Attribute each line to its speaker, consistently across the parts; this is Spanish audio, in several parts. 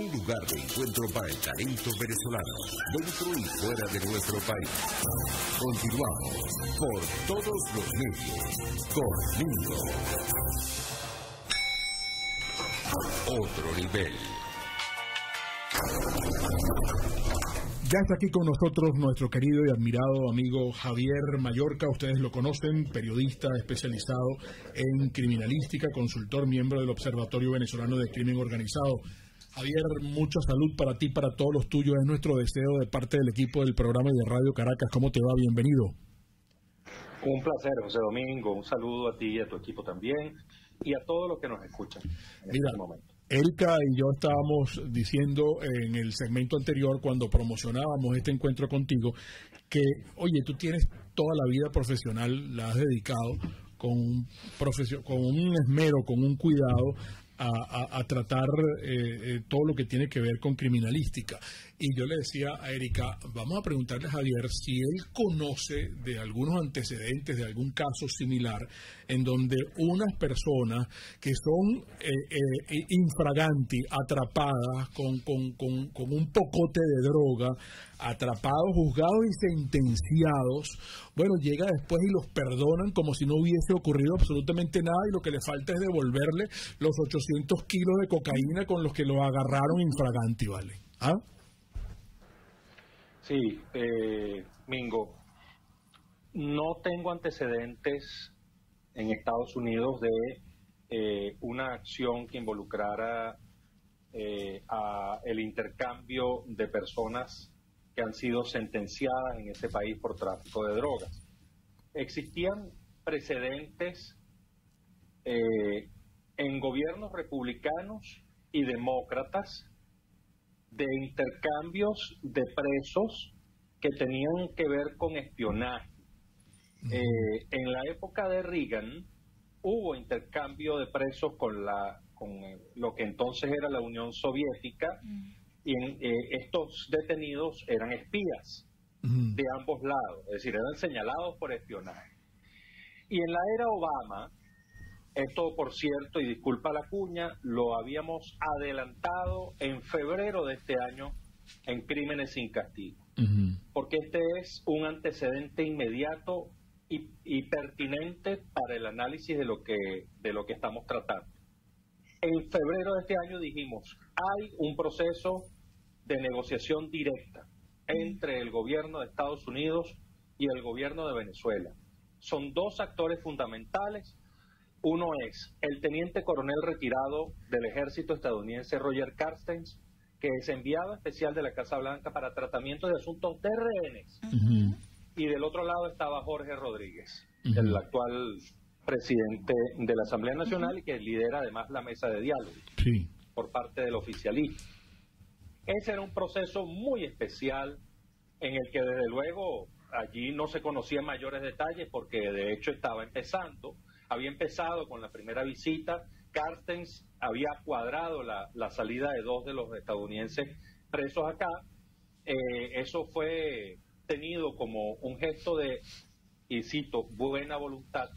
Speaker 1: un lugar de encuentro para el talento venezolano, dentro y fuera de nuestro país. Continuamos por todos los medios conmigo. Otro nivel.
Speaker 2: Ya está aquí con nosotros nuestro querido y admirado amigo Javier Mallorca. Ustedes lo conocen, periodista especializado en criminalística, consultor, miembro del Observatorio Venezolano de Crimen Organizado. Javier, mucha salud para ti, para todos los tuyos. Es nuestro deseo de parte del equipo del programa y de Radio Caracas. ¿Cómo te va? Bienvenido.
Speaker 3: Un placer, José Domingo. Un saludo a ti y a tu equipo también y a todos los que nos escuchan en este momento.
Speaker 2: Erika y yo estábamos diciendo en el segmento anterior, cuando promocionábamos este encuentro contigo, que, oye, tú tienes toda la vida profesional, la has dedicado con un esmero, con un cuidado a tratar todo lo que tiene que ver con criminalística. Y yo le decía a Erika, vamos a preguntarle a Javier si él conoce de algunos antecedentes, de algún caso similar, en donde unas personas que son infraganti, atrapadas con un pocote de droga, atrapados, juzgados y sentenciados, bueno, llega después y los perdonan como si no hubiese ocurrido absolutamente nada, y lo que le falta es devolverle los 800 kilos de cocaína con los que lo agarraron infraganti, ¿vale? ¿Ah?
Speaker 3: Sí, Mingo, no tengo antecedentes en Estados Unidos de una acción que involucrara a el intercambio de personas que han sido sentenciadas en este país por tráfico de drogas. Existían precedentes en gobiernos republicanos y demócratas de intercambios de presos que tenían que ver con espionaje. En la época de Reagan hubo intercambio de presos con lo que entonces era la Unión Soviética, y estos detenidos eran espías de ambos lados, es decir, eran señalados por espionaje. Y en la era Obama, esto, por cierto, y disculpa la cuña, lo habíamos adelantado en febrero de este año en Crímenes sin Castigo, porque este es un antecedente inmediato y pertinente para el análisis de lo que estamos tratando. En febrero de este año dijimos, hay un proceso de negociación directa entre el gobierno de Estados Unidos y el gobierno de Venezuela. Son dos actores fundamentales. Uno es el teniente coronel retirado del ejército estadounidense Roger Carstens, que es enviado especial de la Casa Blanca para tratamiento de asuntos de rehenes. Y del otro lado estaba Jorge Rodríguez, el actual presidente de la Asamblea Nacional y que lidera además la mesa de diálogo por parte del oficialismo. Ese era un proceso muy especial en el que desde luego allí no se conocían mayores detalles porque de hecho estaba empezando. Había empezado con la primera visita, Carstens había cuadrado la salida de dos de los estadounidenses presos acá. Eso fue tenido como un gesto de, y cito, buena voluntad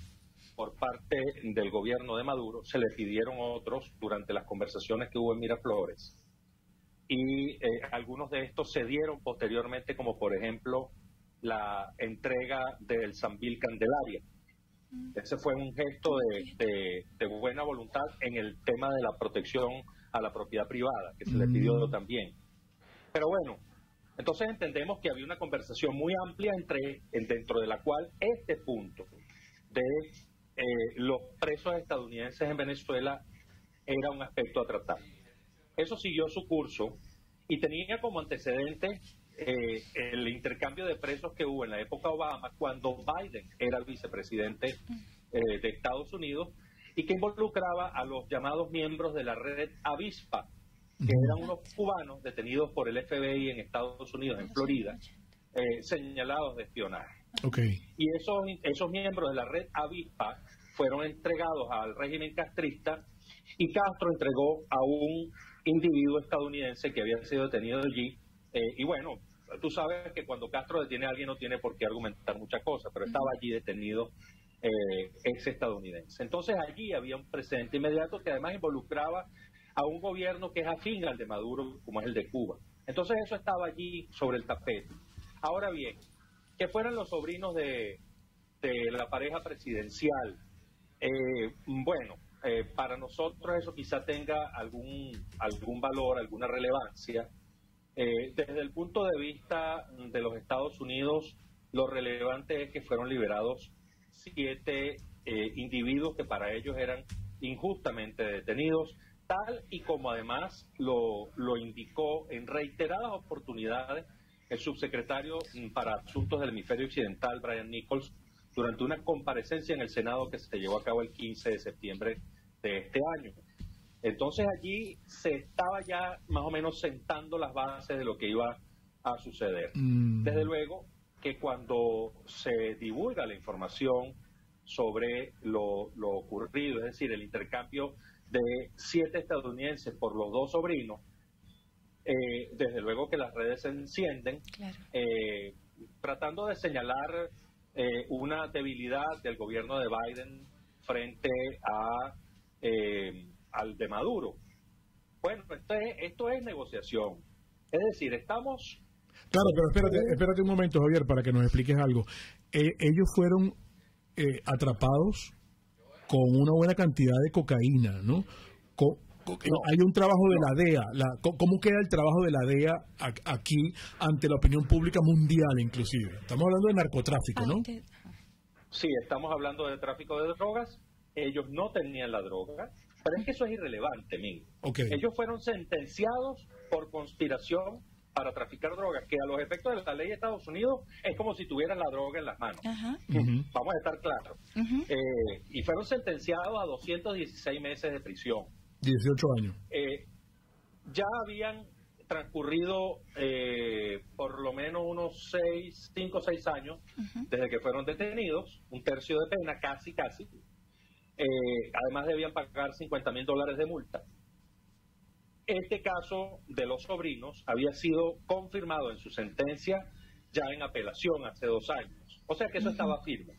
Speaker 3: por parte del gobierno de Maduro. Se le pidieron otros durante las conversaciones que hubo en Miraflores. Y algunos de estos se dieron posteriormente, como por ejemplo la entrega del Sambil Candelaria. Ese fue un gesto de buena voluntad en el tema de la protección a la propiedad privada, que se le pidió también. Pero bueno, entonces entendemos que había una conversación muy amplia dentro de la cual este punto de los presos estadounidenses en Venezuela era un aspecto a tratar. Eso siguió su curso y tenía como antecedente el intercambio de presos que hubo en la época Obama, cuando Biden era el vicepresidente de Estados Unidos, y que involucraba a los llamados miembros de la red Avispa, que eran unos cubanos detenidos por el FBI en Estados Unidos, en Florida, señalados de espionaje. Y esos miembros de la red Avispa fueron entregados al régimen castrista, y Castro entregó a un individuo estadounidense que había sido detenido allí. Y bueno, tú sabes que cuando Castro detiene a alguien no tiene por qué argumentar muchas cosas, pero estaba allí detenido ex estadounidense. Entonces allí había un precedente inmediato que además involucraba a un gobierno que es afín al de Maduro, como es el de Cuba. Entonces eso estaba allí sobre el tapete. Ahora bien, que fueran los sobrinos de la pareja presidencial, para nosotros eso quizá tenga algún valor, alguna relevancia. Desde el punto de vista de los Estados Unidos, lo relevante es que fueron liberados 7 individuos que para ellos eran injustamente detenidos, tal y como además lo indicó en reiteradas oportunidades el subsecretario para Asuntos del Hemisferio Occidental, Brian Nichols, durante una comparecencia en el Senado que se llevó a cabo el 15 de septiembre de este año. Entonces allí se estaba ya más o menos sentando las bases de lo que iba a suceder. Desde luego que cuando se divulga la información sobre lo ocurrido, es decir, el intercambio de 7 estadounidenses por los 2 sobrinos, desde luego que las redes se encienden, claro, tratando de señalar una debilidad del gobierno de Biden frente al de Maduro. Bueno, esto es negociación. Es decir, estamos...
Speaker 2: Claro, pero espérate un momento, Javier, para que nos expliques algo. Ellos fueron atrapados con una buena cantidad de cocaína, ¿no? Hay un trabajo de la DEA. ¿Cómo queda el trabajo de la DEA aquí ante la opinión pública mundial, inclusive? Estamos hablando de narcotráfico, ¿no?
Speaker 3: Sí, estamos hablando de tráfico de drogas. Ellos no tenían la droga, pero es que eso es irrelevante, Mingo. Okay. Ellos fueron sentenciados por conspiración para traficar drogas, que a los efectos de la ley de Estados Unidos es como si tuvieran la droga en las manos. Vamos a estar claros. Y fueron sentenciados a 216 meses de prisión.
Speaker 2: 18 años.
Speaker 3: Ya habían transcurrido por lo menos unos 5 o 6 años desde que fueron detenidos, un tercio de pena, casi. Además debían pagar $50,000 de multa. Este caso de los sobrinos había sido confirmado en su sentencia ya en apelación hace 2 años. O sea que eso estaba firme.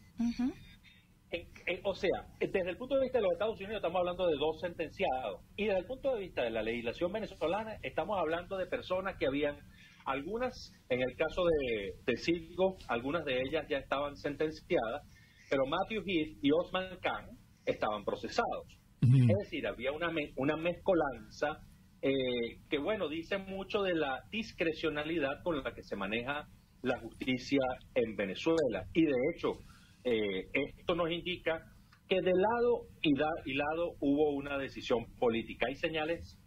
Speaker 3: O sea, desde el punto de vista de los Estados Unidos estamos hablando de 2 sentenciados. Y desde el punto de vista de la legislación venezolana estamos hablando de personas que habían, algunas, en el caso de Citgo, algunas de ellas ya estaban sentenciadas, pero Matthew Heath y Osman Khan estaban procesados. Es decir, había una mezcolanza que, bueno, dice mucho de la discrecionalidad con la que se maneja la justicia en Venezuela. Y de hecho, esto nos indica que de lado y lado hubo una decisión política. Hay señales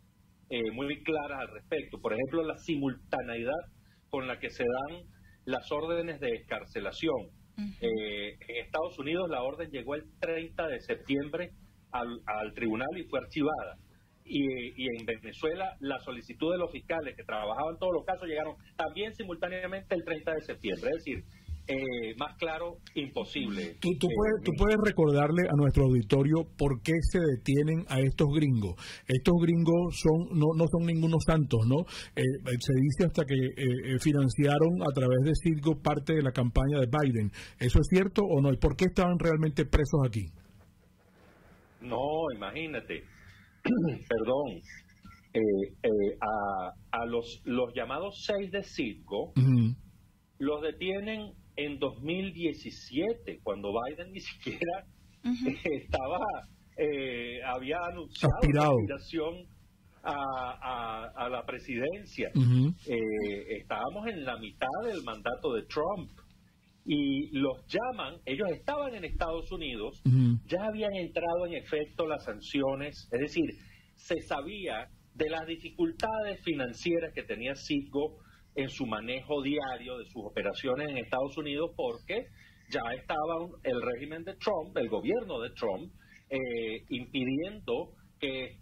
Speaker 3: muy claras al respecto. Por ejemplo, la simultaneidad con la que se dan las órdenes de excarcelación. En Estados Unidos la orden llegó el 30 de septiembre al tribunal y fue archivada. Y en Venezuela la solicitud de los fiscales que trabajaban todos los casos llegaron también simultáneamente el 30 de septiembre. Es decir, más claro, imposible.
Speaker 2: ¿Tú puedes recordarle a nuestro auditorio por qué se detienen a estos gringos? Estos gringos no son ningunos santos, ¿no? Se dice hasta que financiaron a través de Citgo parte de la campaña de Biden. ¿Eso es cierto o no? ¿Y por qué estaban realmente presos aquí?
Speaker 3: No, imagínate. Perdón. A los llamados 6 de Citgo los detienen en 2017, cuando Biden ni siquiera había anunciado la aspiración a la presidencia. Estábamos en la mitad del mandato de Trump y los llaman, ellos estaban en Estados Unidos, ya habían entrado en efecto las sanciones, es decir, se sabía de las dificultades financieras que tenía Citgo en su manejo diario de sus operaciones en Estados Unidos, porque ya estaba el régimen de Trump, el gobierno de Trump, impidiendo que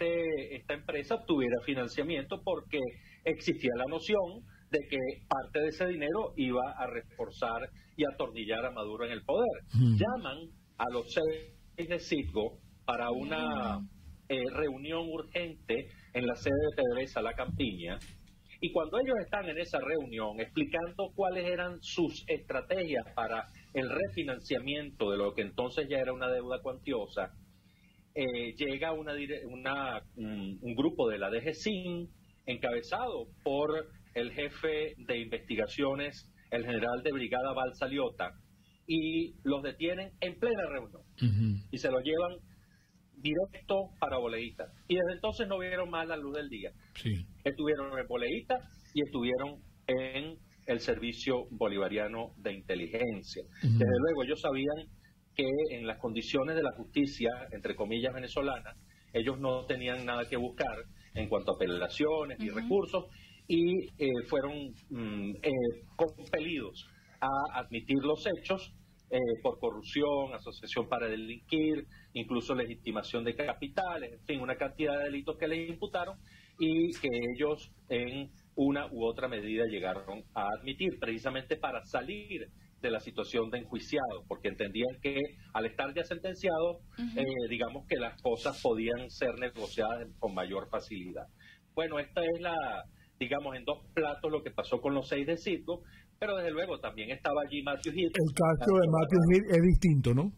Speaker 3: esta empresa obtuviera financiamiento, porque existía la noción de que parte de ese dinero iba a reforzar y atornillar a Maduro en el poder. Llaman a los 6 de Citgo para una reunión urgente en la sede de PDVSA La Campiña. Y cuando ellos están en esa reunión explicando cuáles eran sus estrategias para el refinanciamiento de lo que entonces ya era una deuda cuantiosa, llega un grupo de la DGCIN encabezado por el jefe de investigaciones, el general de brigada Balsa Liotta, y los detienen en plena reunión y se los llevan directo para Boleíta. Y desde entonces no vieron más la luz del día.
Speaker 2: Sí.
Speaker 3: Estuvieron en Boleíta y estuvieron en el Servicio Bolivariano de Inteligencia. Desde luego ellos sabían que en las condiciones de la justicia, entre comillas, venezolana, ellos no tenían nada que buscar en cuanto a apelaciones y recursos, y fueron compelidos a admitir los hechos por corrupción, asociación para delinquir, incluso legitimación de capitales, en fin, una cantidad de delitos que les imputaron y que ellos en una u otra medida llegaron a admitir, precisamente para salir de la situación de enjuiciado, porque entendían que al estar ya sentenciado, digamos que las cosas podían ser negociadas con mayor facilidad. Bueno, esta es digamos, en dos platos lo que pasó con los 6 de Citgo, pero desde luego también estaba allí Matthew Heath.
Speaker 2: El caso de Matthew Heath es distinto, ¿no?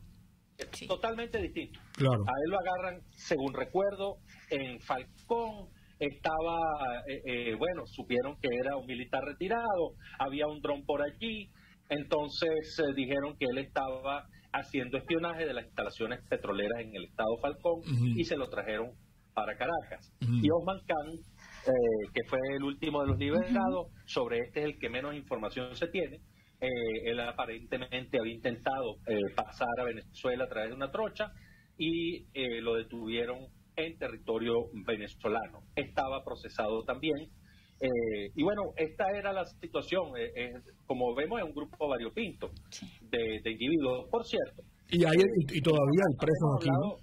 Speaker 3: Sí. Totalmente distinto.
Speaker 2: Claro.
Speaker 3: A él lo agarran, según recuerdo, en Falcón. Estaba, bueno, supieron que era un militar retirado, había un dron por allí, entonces dijeron que él estaba haciendo espionaje de las instalaciones petroleras en el estado Falcón y se lo trajeron para Caracas. Y Osman Khan, que fue el último de los liberados, sobre este es el que menos información se tiene. Él aparentemente había intentado pasar a Venezuela a través de una trocha y lo detuvieron en territorio venezolano. Estaba procesado también. Y bueno, esta era la situación. Como vemos, es un grupo variopinto de individuos, por cierto.
Speaker 2: Y todavía hay presos aquí, ¿no?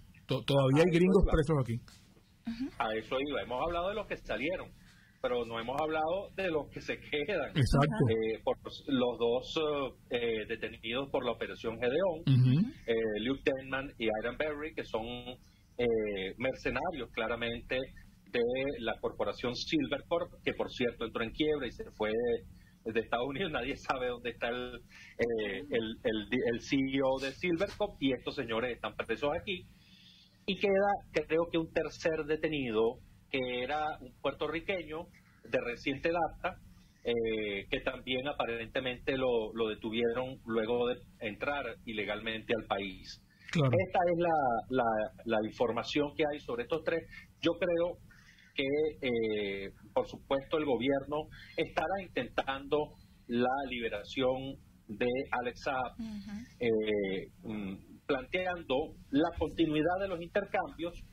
Speaker 2: Todavía hay gringos presos aquí.
Speaker 3: A eso iba. Hemos hablado de los que salieron, pero no hemos hablado de los que se quedan.
Speaker 2: Exacto.
Speaker 3: Por los dos detenidos por la Operación Gedeón, Luke Denman y Aaron Berry, que son mercenarios claramente de la corporación Silvercorp, que por cierto entró en quiebra y se fue de Estados Unidos. Nadie sabe dónde está el CEO de Silvercorp, y estos señores están presos aquí. Y queda, creo que un tercer detenido, que era un puertorriqueño de reciente data, que también aparentemente lo detuvieron luego de entrar ilegalmente al país. Claro. Esta es la información que hay sobre estos tres. Yo creo que, por supuesto, el gobierno estará intentando la liberación de Alex Saab, planteando la continuidad de los intercambios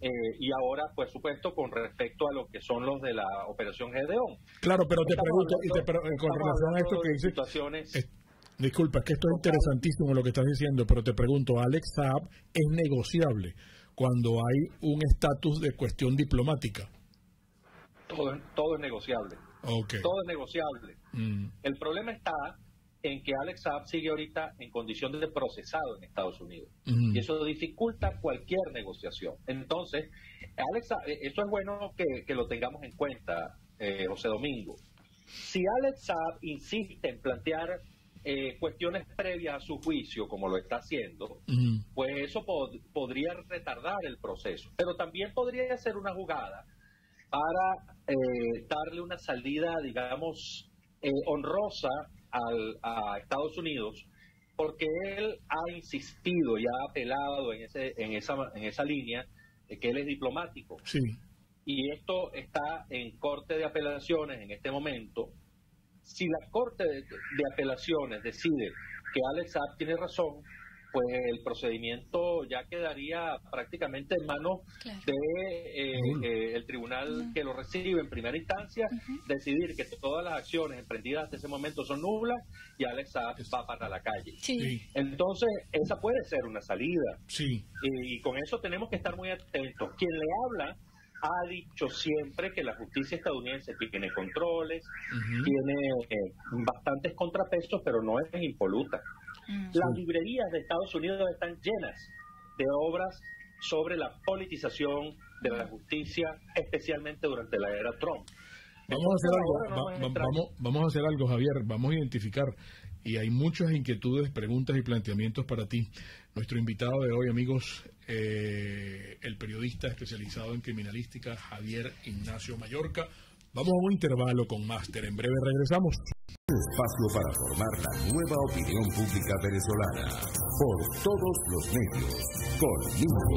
Speaker 3: y ahora, por supuesto, con respecto a lo que son los de la Operación Gedeón.
Speaker 2: Claro, pero te pregunto, con relación a esto que dices... Disculpa, es que esto es interesantísimo lo que estás diciendo, pero te pregunto, ¿Alex Saab es negociable cuando hay un estatus de cuestión diplomática?
Speaker 3: Todo es negociable.
Speaker 2: Okay.
Speaker 3: Todo es negociable. El problema está en que Alex Saab sigue ahorita en condición de procesado en Estados Unidos. Y eso dificulta cualquier negociación. Entonces, Alex Saab, eso es bueno que lo tengamos en cuenta, José Domingo. Si Alex Saab insiste en plantear cuestiones previas a su juicio, como lo está haciendo, pues eso podría retardar el proceso. Pero también podría ser una jugada para darle una salida, digamos, honrosa a Estados Unidos, porque él ha insistido y ha apelado en esa línea de que él es diplomático.
Speaker 2: Sí.
Speaker 3: Y esto está en corte de apelaciones en este momento. Si la Corte de Apelaciones decide que Alex Saab tiene razón, pues el procedimiento ya quedaría prácticamente en manos de el tribunal que lo recibe en primera instancia, decidir que todas las acciones emprendidas hasta ese momento son nulas y Alex Saab va para la calle.
Speaker 2: Sí.
Speaker 3: Entonces, esa puede ser una salida.
Speaker 2: Sí.
Speaker 3: Y con eso tenemos que estar muy atentos. Quien le habla ha dicho siempre que la justicia estadounidense tiene controles, tiene bastantes contrapesos, pero no es impoluta. Las librerías de Estados Unidos están llenas de obras sobre la politización de la justicia, especialmente durante la era Trump.
Speaker 2: Vamos a hacer algo, Javier. Vamos a identificar y hay muchas inquietudes, preguntas y planteamientos para ti. Nuestro invitado de hoy, amigos, el periodista especializado en criminalística, Javier Ignacio Mallorca. Vamos a un intervalo con Máster. En breve regresamos.
Speaker 1: Espacio para formar la nueva opinión pública venezolana. Por todos los medios. Conmigo.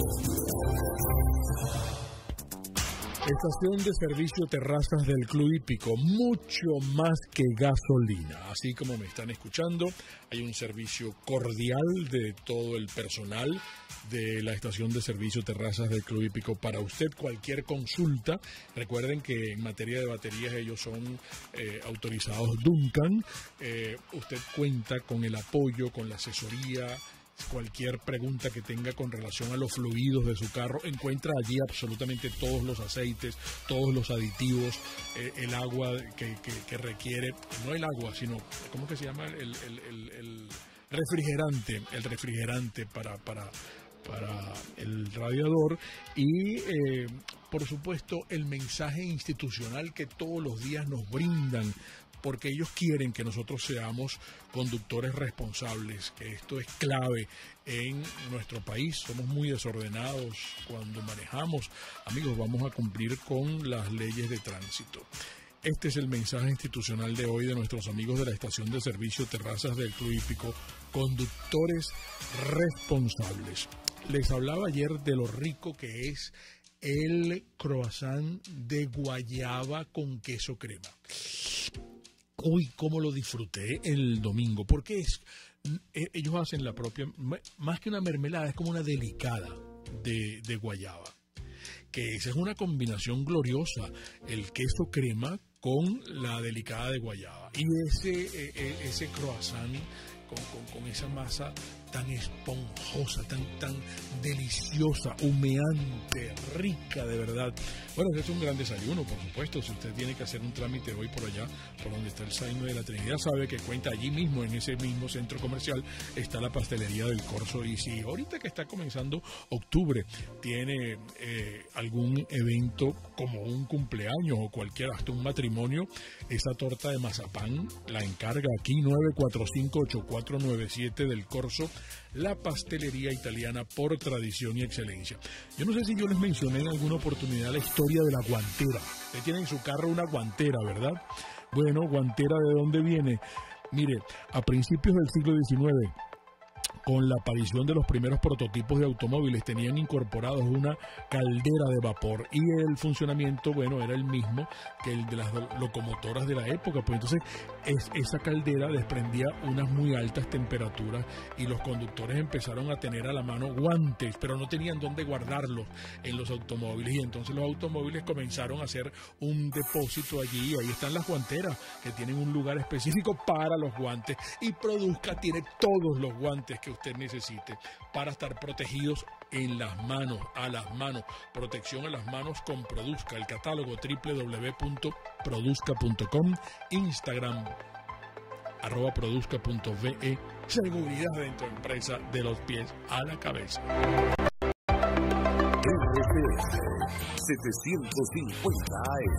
Speaker 2: Estación de servicio Terrazas del Club Hípico, mucho más que gasolina. Así como me están escuchando, hay un servicio cordial de todo el personal de la estación de servicio Terrazas del Club Hípico. Para usted, cualquier consulta, recuerden que en materia de baterías ellos son autorizados Duncan. Usted cuenta con el apoyo, con la asesoría. Cualquier pregunta que tenga con relación a los fluidos de su carro, encuentra allí absolutamente todos los aceites, todos los aditivos, el agua que requiere, no el agua, sino, ¿cómo que se llama? El refrigerante para el radiador y, por supuesto, el mensaje institucional que todos los días nos brindan, porque ellos quieren que nosotros seamos conductores responsables, que esto es clave en nuestro país. Somos muy desordenados cuando manejamos. Amigos, vamos a cumplir con las leyes de tránsito. Este es el mensaje institucional de hoy de nuestros amigos de la estación de servicio Terrazas del Club Hípico, conductores responsables. Les hablaba ayer de lo rico que es el croissant de guayaba con queso crema. Uy, cómo lo disfruté el domingo, porque ellos hacen la propia, más que una mermelada, es como una delicada de guayaba, que esa es una combinación gloriosa, el queso crema con la delicada de guayaba, y ese croissant con esa masa tan esponjosa, tan deliciosa, humeante, rica de verdad. Bueno, ese es un gran desayuno, por supuesto. Si usted tiene que hacer un trámite hoy por allá, por donde está el Saime de la Trinidad, sabe que cuenta allí mismo, en ese mismo centro comercial, está la pastelería del Corso. Y si ahorita que está comenzando octubre tiene algún evento como un cumpleaños o cualquier, hasta un matrimonio, esa torta de mazapán la encarga aquí, 945-8497 del Corso, la pastelería italiana por tradición y excelencia. Yo no sé si yo les mencioné en alguna oportunidad la historia de la guantera. Usted tiene en su carro una guantera, ¿verdad? Bueno, guantera, ¿de dónde viene? Mire, a principios del siglo XIX, con la aparición de los primeros prototipos de automóviles, tenían incorporados una caldera de vapor y el funcionamiento, bueno, era el mismo que el de las locomotoras de la época. Pues entonces esa caldera desprendía unas muy altas temperaturas y los conductores empezaron a tener a la mano guantes, pero no tenían dónde guardarlos en los automóviles, y entonces los automóviles comenzaron a hacer un depósito allí, y ahí están las guanteras que tienen un lugar específico para los guantes, y Produzca tiene todos los guantes que usted necesite para estar protegidos en las manos, a las manos, protección a las manos con Produzca, el catálogo www.produzca.com, Instagram @produzca.ve, seguridad en tu empresa de los pies a la cabeza.
Speaker 1: RPS 750 AM,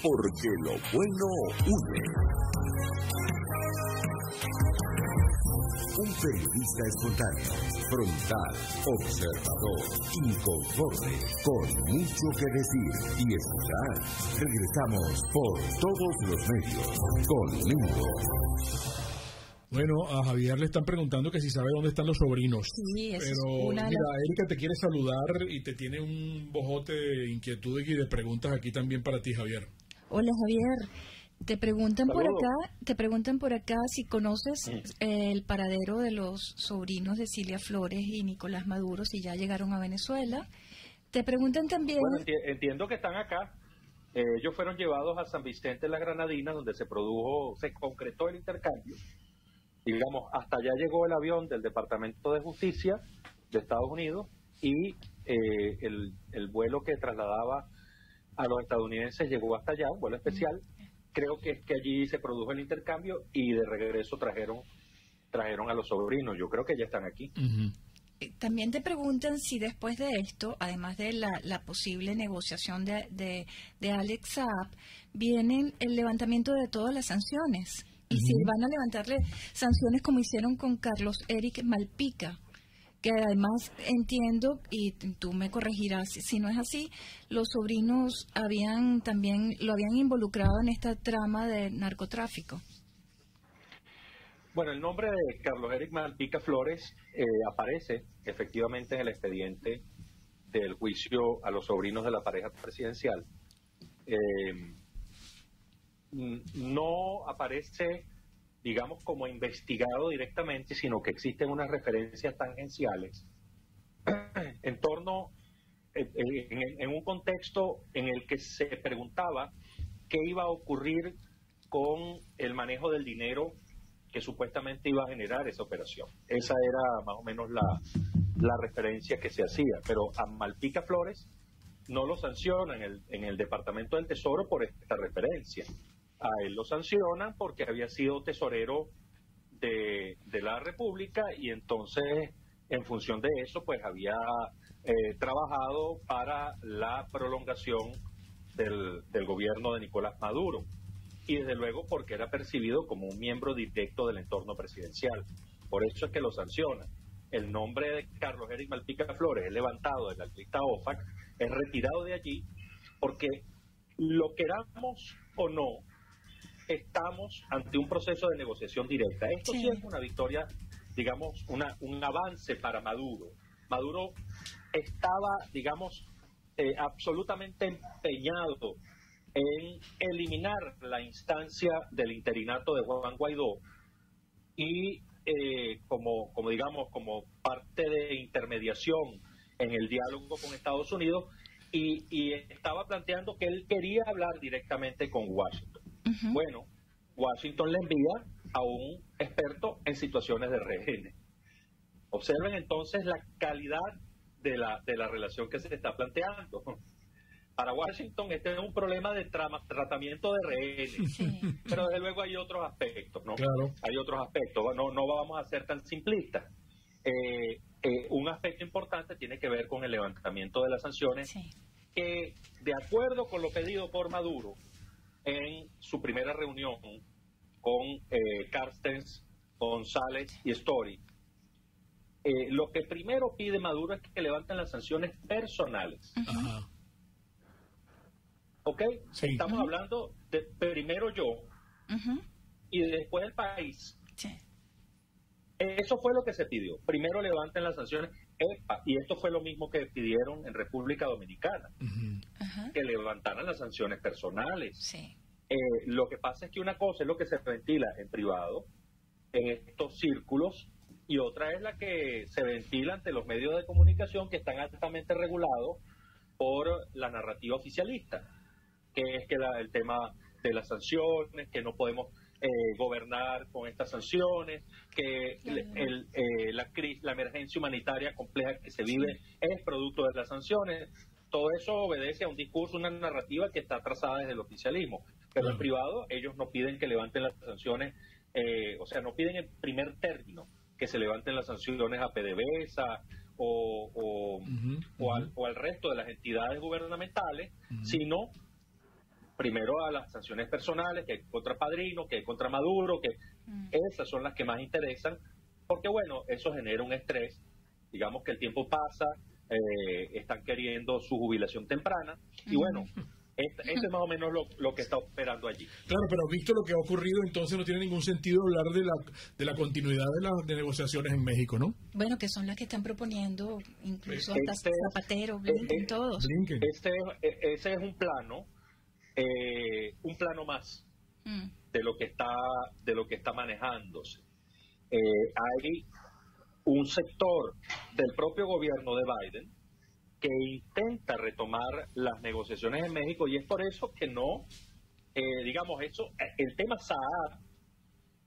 Speaker 1: porque lo bueno une. Un periodista espontáneo, frontal, observador, inconforme, con mucho que decir y escuchar. Regresamos por todos los medios, conmigo.
Speaker 2: Bueno, a Javier le están preguntando que si sabe dónde están los sobrinos.
Speaker 4: Sí, eso
Speaker 2: pero
Speaker 4: es una de
Speaker 2: mira, Erika te quiere saludar y te tiene un bojote de inquietudes y de preguntas aquí también para ti, Javier.
Speaker 4: Hola, Javier. Te preguntan por acá si conoces el paradero de los sobrinos de Cilia Flores y Nicolás Maduro, si ya llegaron a Venezuela. Te preguntan también...
Speaker 3: Bueno, entiendo que están acá. Ellos fueron llevados a San Vicente de las Granadinas, donde se concretó el intercambio. Digamos, hasta allá llegó el avión del Departamento de Justicia de Estados Unidos y el vuelo que trasladaba a los estadounidenses llegó hasta allá, un vuelo especial. Creo que es que allí se produjo el intercambio y de regreso trajeron a los sobrinos. Yo creo que ya están aquí.
Speaker 4: También te preguntan si después de esto, además de la posible negociación de Alex Saab, viene el levantamiento de todas las sanciones Y si van a levantarle sanciones como hicieron con Carlos Eric Malpica, que además entiendo, y tú me corregirás si no es así, los sobrinos lo habían involucrado en esta trama de narcotráfico.
Speaker 3: Bueno, el nombre de Carlos Eric Malpica Flores aparece efectivamente en el expediente del juicio a los sobrinos de la pareja presidencial. No aparece, digamos, como investigado directamente, sino que existen unas referencias tangenciales en torno, en un contexto en el que se preguntaba qué iba a ocurrir con el manejo del dinero que supuestamente iba a generar esa operación. Esa era más o menos la referencia que se hacía, pero a Malpica Flores no lo sancionan en el Departamento del Tesoro por esta referencia. A él lo sancionan porque había sido tesorero de la República y entonces, en función de eso, pues había trabajado para la prolongación del gobierno de Nicolás Maduro. Y desde luego porque era percibido como un miembro directo del entorno presidencial. Por eso es que lo sancionan. El nombre de Carlos Eric Malpica Flores es levantado de la lista OFAC, es retirado de allí, porque lo queramos o no, estamos ante un proceso de negociación directa. Esto sí es una victoria, digamos, un avance para Maduro. Maduro estaba, digamos, absolutamente empeñado en eliminar la instancia del interinato de Juan Guaidó y como parte de intermediación en el diálogo con Estados Unidos y estaba planteando que él quería hablar directamente con Washington. Uh-huh. Bueno, Washington le envía a un experto en situaciones de rehenes. Observen entonces la calidad de la relación que se está planteando. Para Washington este es un problema de tratamiento de rehenes, sí. Pero desde luego hay otros aspectos, ¿no? Claro. Hay otros aspectos, no vamos a ser tan simplistas. Un aspecto importante tiene que ver con el levantamiento de las sanciones, sí. Que de acuerdo con lo pedido por Maduro en su primera reunión con Carstens, González y Story, lo que primero pide Maduro es que levanten las sanciones personales. Uh-huh. ¿Ok? Sí. Estamos hablando de primero yo uh-huh. y después el país. Sí. Eso fue lo que se pidió. Primero levanten las sanciones. Y esto fue lo mismo que pidieron en República Dominicana. Uh-huh. Que levantaran las sanciones personales. Sí. Lo que pasa es que una cosa es lo que se ventila en privado, en estos círculos, y otra es la que se ventila ante los medios de comunicación que están altamente regulados por la narrativa oficialista, que es que el tema de las sanciones, que no podemos gobernar con estas sanciones, que la emergencia humanitaria compleja que se vive es producto de las sanciones. Todo eso obedece a un discurso, una narrativa que está trazada desde el oficialismo. Pero en privado ellos no piden que levanten las sanciones, o sea, no piden en primer término que se levanten las sanciones a PDVSA o al resto de las entidades gubernamentales, sino primero a las sanciones personales, que hay contra Padrino, que hay contra Maduro, que esas son las que más interesan, porque bueno, eso genera un estrés, digamos que el tiempo pasa, están queriendo su jubilación temprana, y bueno, esto es más o menos lo que está operando allí.
Speaker 2: Claro, pero visto lo que ha ocurrido, entonces no tiene ningún sentido hablar de la continuidad de negociaciones en México, ¿no?
Speaker 4: Bueno, que son las que están proponiendo, incluso hasta Zapatero, Blinken, todos.
Speaker 3: Blinken. Ese es un plano más de lo que está manejándose. Hay un sector del propio gobierno de Biden que intenta retomar las negociaciones en México, y es por eso que no, el tema Saab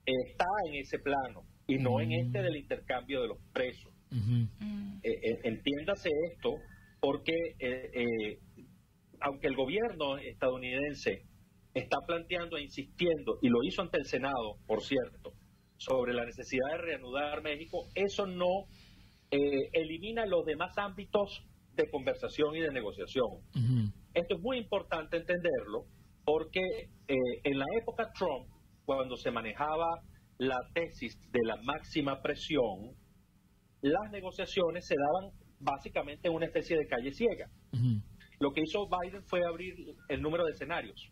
Speaker 3: está en ese plano y no en este del intercambio de los presos. Entiéndase esto, porque aunque el gobierno estadounidense está planteando e insistiendo, y lo hizo ante el Senado, por cierto, sobre la necesidad de reanudar México, eso no elimina los demás ámbitos de conversación y de negociación. Esto es muy importante entenderlo, porque en la época Trump cuando se manejaba la tesis de la máxima presión, las negociaciones se daban básicamente en una especie de calle ciega. Lo que hizo Biden fue abrir el número de escenarios.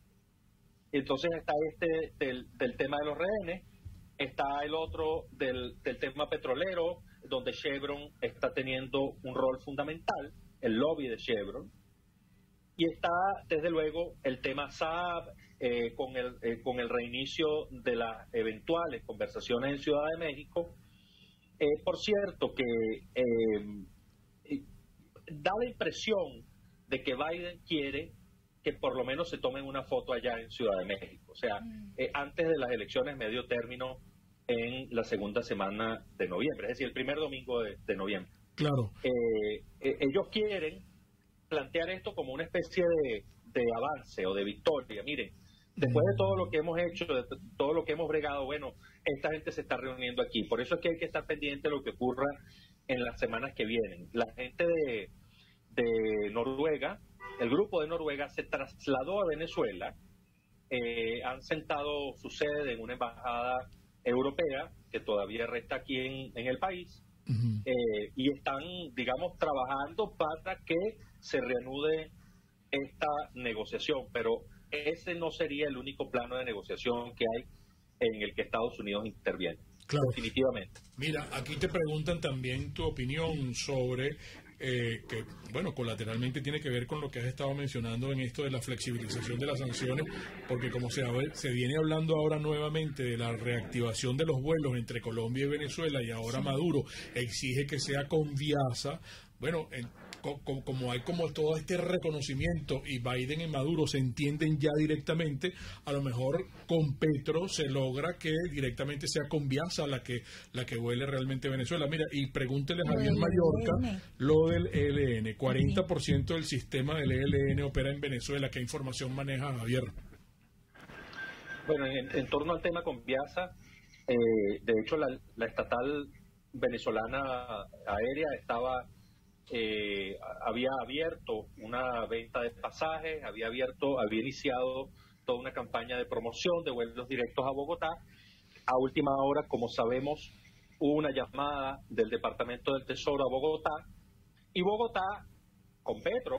Speaker 3: Entonces está del tema de los rehenes, está el otro del tema petrolero, donde Chevron está teniendo un rol fundamental, el lobby de Chevron, y está desde luego el tema Saab, con el reinicio de las eventuales conversaciones en Ciudad de México. Por cierto, que da la impresión de que Biden quiere que por lo menos se tomen una foto allá en Ciudad de México, o sea, antes de las elecciones medio término en la segunda semana de noviembre, es decir, el primer domingo de noviembre.
Speaker 2: Claro.
Speaker 3: Ellos quieren plantear esto como una especie de avance o de victoria. Miren, después de todo lo que hemos hecho, de todo lo que hemos bregado, bueno, esta gente se está reuniendo aquí. Por eso es que hay que estar pendiente de lo que ocurra en las semanas que vienen. La gente de Noruega, el grupo de Noruega se trasladó a Venezuela, han sentado su sede en una embajada europea que todavía resta aquí en el país, y están, digamos, trabajando para que se reanude esta negociación, pero ese no sería el único plano de negociación que hay en el que Estados Unidos interviene.
Speaker 2: Claro.
Speaker 3: Definitivamente.
Speaker 2: Mira, aquí te preguntan también tu opinión sobre que, bueno, colateralmente tiene que ver con lo que has estado mencionando en esto de la flexibilización de las sanciones, porque como se viene hablando ahora nuevamente de la reactivación de los vuelos entre Colombia y Venezuela, y ahora Maduro exige que sea con Viasa. Bueno, como hay como todo este reconocimiento y Biden y Maduro se entienden ya directamente, a lo mejor con Petro se logra que directamente sea con Viasa la que vuele realmente Venezuela. Mira, y pregúntele a Javier Mallorca lo del ELN. 40% del sistema del ELN opera en Venezuela. ¿Qué información maneja, Javier?
Speaker 3: Bueno, en torno al tema con Viasa, de hecho la estatal venezolana aérea había abierto una venta de pasajes, había iniciado toda una campaña de promoción de vuelos directos a Bogotá. A última hora, como sabemos, hubo una llamada del Departamento del Tesoro a Bogotá, y Bogotá, con Petro,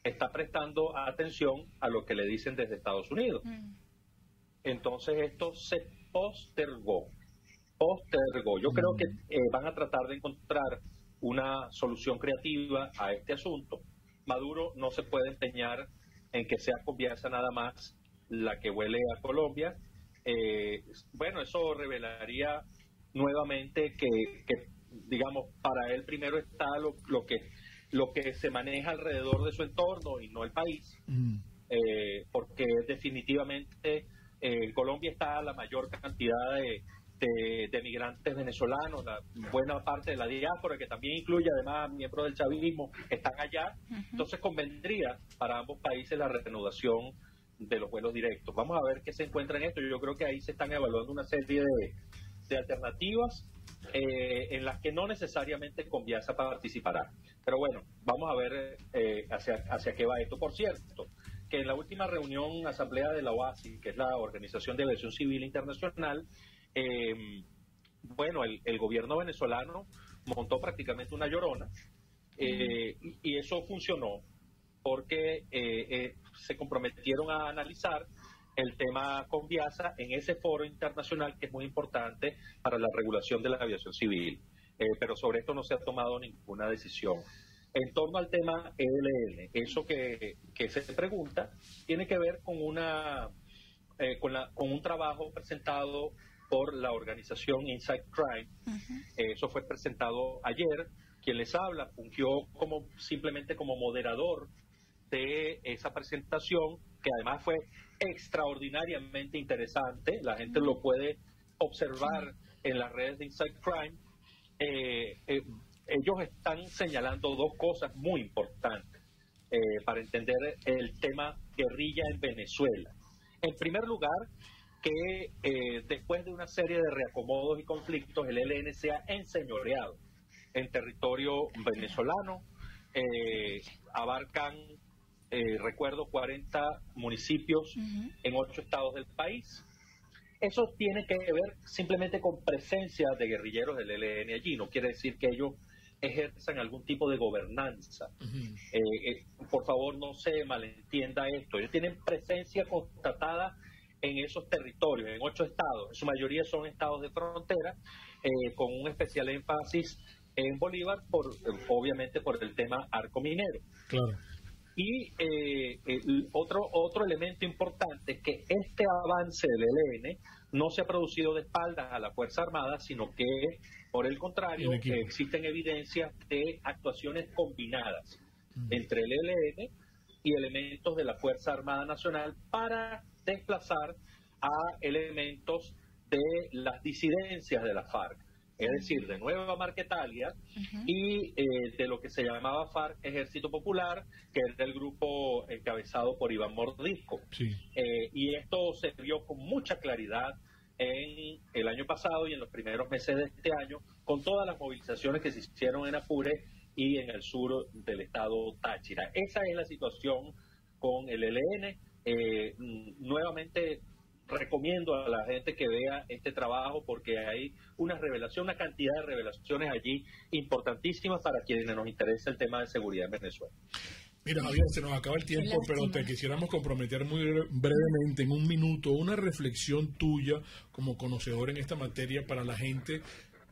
Speaker 3: está prestando atención a lo que le dicen desde Estados Unidos. Entonces esto se postergó. Yo creo que van a tratar de encontrar una solución creativa a este asunto. Maduro no se puede empeñar en que sea con Viasa nada más la que vuele a Colombia. Bueno, eso revelaría nuevamente que digamos, para él primero está lo que se maneja alrededor de su entorno y no el país, porque definitivamente en Colombia está la mayor cantidad de migrantes venezolanos, la buena parte de la diáspora, que también incluye además miembros del chavismo, están allá. Entonces convendría para ambos países la reanudación de los vuelos directos. Vamos a ver qué se encuentra en esto. Yo creo que ahí se están evaluando una serie de alternativas en las que no necesariamente Conviasa participará. Pero bueno, vamos a ver hacia qué va esto. Por cierto, que en la última reunión, asamblea de la OASI, que es la Organización de Aviación Civil Internacional, bueno, el gobierno venezolano montó prácticamente una llorona, y eso funcionó porque se comprometieron a analizar el tema Conviasa en ese foro internacional que es muy importante para la regulación de la aviación civil, pero sobre esto no se ha tomado ninguna decisión. En torno al tema ELN, eso que se pregunta tiene que ver con con un trabajo presentado por la organización Inside Crime. Eso fue presentado ayer. Quien les habla fungió simplemente como moderador de esa presentación, que además fue extraordinariamente interesante. La gente lo puede observar en las redes de Inside Crime. Ellos están señalando dos cosas muy importantes para entender el tema guerrilla en Venezuela. En primer lugar, que después de una serie de reacomodos y conflictos, el ELN se ha enseñoreado en territorio venezolano. Abarcan, recuerdo, 40 municipios en 8 estados del país. eso tiene que ver simplemente con presencia de guerrilleros del ELN allí, no quiere decir que ellos ejerzan algún tipo de gobernanza. Por favor, no se malentienda esto. Ellos tienen presencia constatada en esos territorios, en 8 estados. En su mayoría son estados de frontera, con un especial énfasis en Bolívar, obviamente por el tema arco minero.
Speaker 2: Claro.
Speaker 3: Y otro elemento importante es que este avance del ELN no se ha producido de espaldas a la Fuerza Armada, sino que, por el contrario, existen evidencias de actuaciones combinadas entre el ELN y elementos de la Fuerza Armada Nacional para desplazar a elementos de las disidencias de la FARC. Es decir, de Nueva Marquetalia y de lo que se llamaba FARC Ejército Popular, que era el grupo encabezado por Iván Mordisco.
Speaker 2: Sí.
Speaker 3: Y esto se vio con mucha claridad en el año pasado y en los primeros meses de este año, con todas las movilizaciones que se hicieron en Apure y en el sur del estado Táchira. Esa es la situación con el ELN. Nuevamente recomiendo a la gente que vea este trabajo porque hay una cantidad de revelaciones allí importantísimas para quienes nos interesa el tema de seguridad en Venezuela.
Speaker 2: Mira, Javier, se nos acaba el tiempo, pero te quisiéramos comprometer muy brevemente, en un minuto, una reflexión tuya como conocedor en esta materia para la gente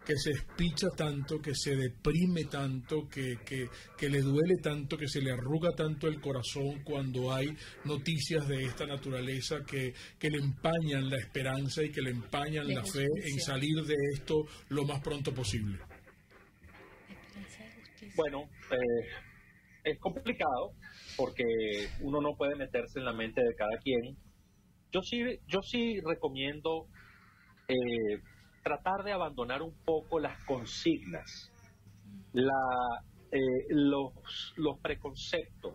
Speaker 2: que se espicha tanto, que se deprime tanto, que le duele tanto, que se le arruga tanto el corazón cuando hay noticias de esta naturaleza que le empañan la esperanza y que le empañan la fe en salir de esto lo más pronto posible.
Speaker 3: Bueno, es complicado porque uno no puede meterse en la mente de cada quien. Yo sí recomiendo tratar de abandonar un poco las consignas, los preconceptos,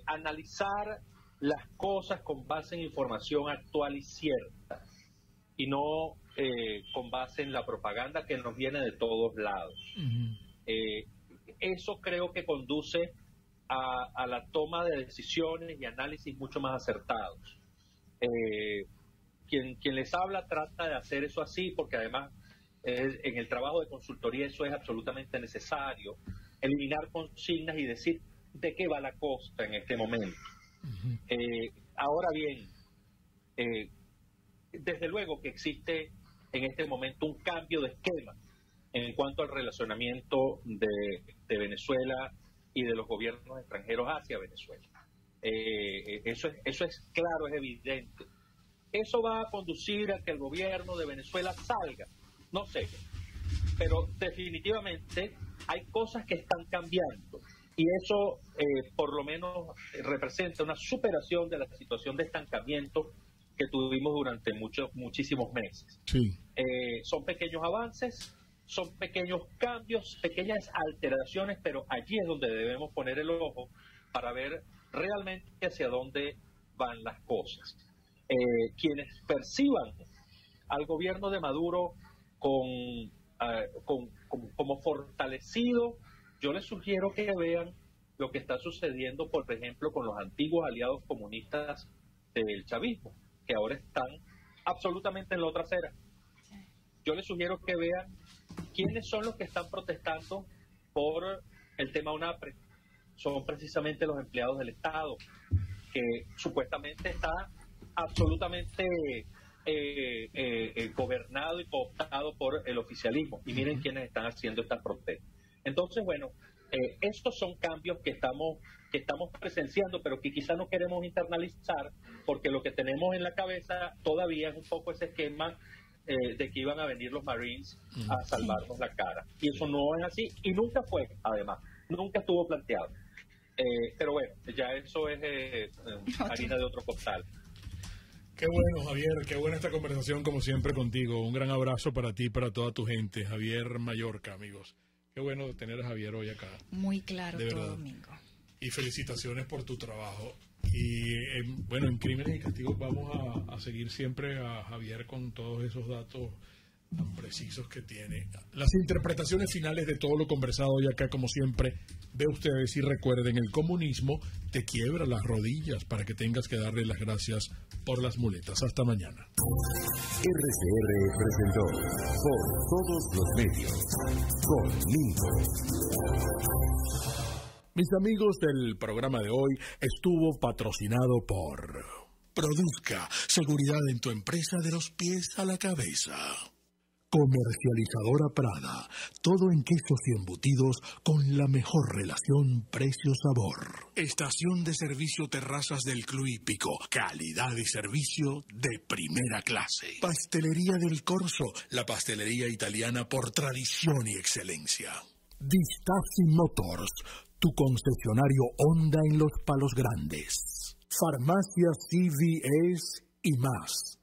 Speaker 3: analizar las cosas con base en información actual y cierta y no con base en la propaganda que nos viene de todos lados. Eso creo que conduce a la toma de decisiones y análisis mucho más acertados. Quien les habla trata de hacer eso así porque además en el trabajo de consultoría eso es absolutamente necesario, eliminar consignas y decir de qué va la cosa en este momento. Ahora bien, desde luego que existe en este momento un cambio de esquema en cuanto al relacionamiento de Venezuela y de los gobiernos extranjeros hacia Venezuela. Eso es claro, es evidente. ¿Eso va a conducir a que el gobierno de Venezuela salga? No sé, pero definitivamente hay cosas que están cambiando y eso por lo menos representa una superación de la situación de estancamiento que tuvimos durante muchísimos meses.
Speaker 2: Sí.
Speaker 3: Son pequeños avances, son pequeños cambios, pequeñas alteraciones, pero allí es donde debemos poner el ojo para ver realmente hacia dónde van las cosas. Quienes perciban al gobierno de Maduro como fortalecido, yo les sugiero que vean lo que está sucediendo, por ejemplo, con los antiguos aliados comunistas del chavismo, que ahora están absolutamente en la otra acera. Yo les sugiero que vean quiénes son los que están protestando por el tema UNAPRE. Son precisamente los empleados del Estado, que supuestamente está absolutamente gobernado y cooptado por el oficialismo. Y miren quiénes están haciendo estas protestas. Entonces, bueno, estos son cambios que estamos presenciando, pero que quizás no queremos internalizar, porque lo que tenemos en la cabeza todavía es un poco ese esquema de que iban a venir los Marines a salvarnos la cara. Y eso no es así, y nunca fue, además, nunca estuvo planteado. Pero bueno, ya eso es harina de otro costal.
Speaker 2: Qué bueno, Javier, qué buena esta conversación como siempre contigo. Un gran abrazo para ti y para toda tu gente. Javier Mallorca, amigos. Qué bueno tener a Javier hoy acá.
Speaker 4: Muy claro
Speaker 2: de
Speaker 4: todo
Speaker 2: verdad.
Speaker 4: domingo.
Speaker 2: Y felicitaciones por tu trabajo. Y bueno, en Crímenes y Castigos vamos a seguir siempre a Javier con todos esos datos tan precisos que tiene. Las interpretaciones finales de todo lo conversado hoy acá, como siempre, de ustedes, y recuerden, el comunismo te quiebra las rodillas para que tengas que darle las gracias por las muletas. Hasta mañana.
Speaker 1: RCR presentó Por Todos los Medios, conmigo.
Speaker 2: Mis amigos, del programa de hoy estuvo patrocinado por Produzca, seguridad en tu empresa de los pies a la cabeza. Comercializadora Prada, todo en quesos y embutidos con la mejor relación precio-sabor. Estación de servicio Terrazas del Club Hípico, calidad y servicio de primera clase. Pastelería del Corso, la pastelería italiana por tradición y excelencia. Distafi Motors, tu concesionario Honda en Los Palos Grandes. Farmacia CVS y más.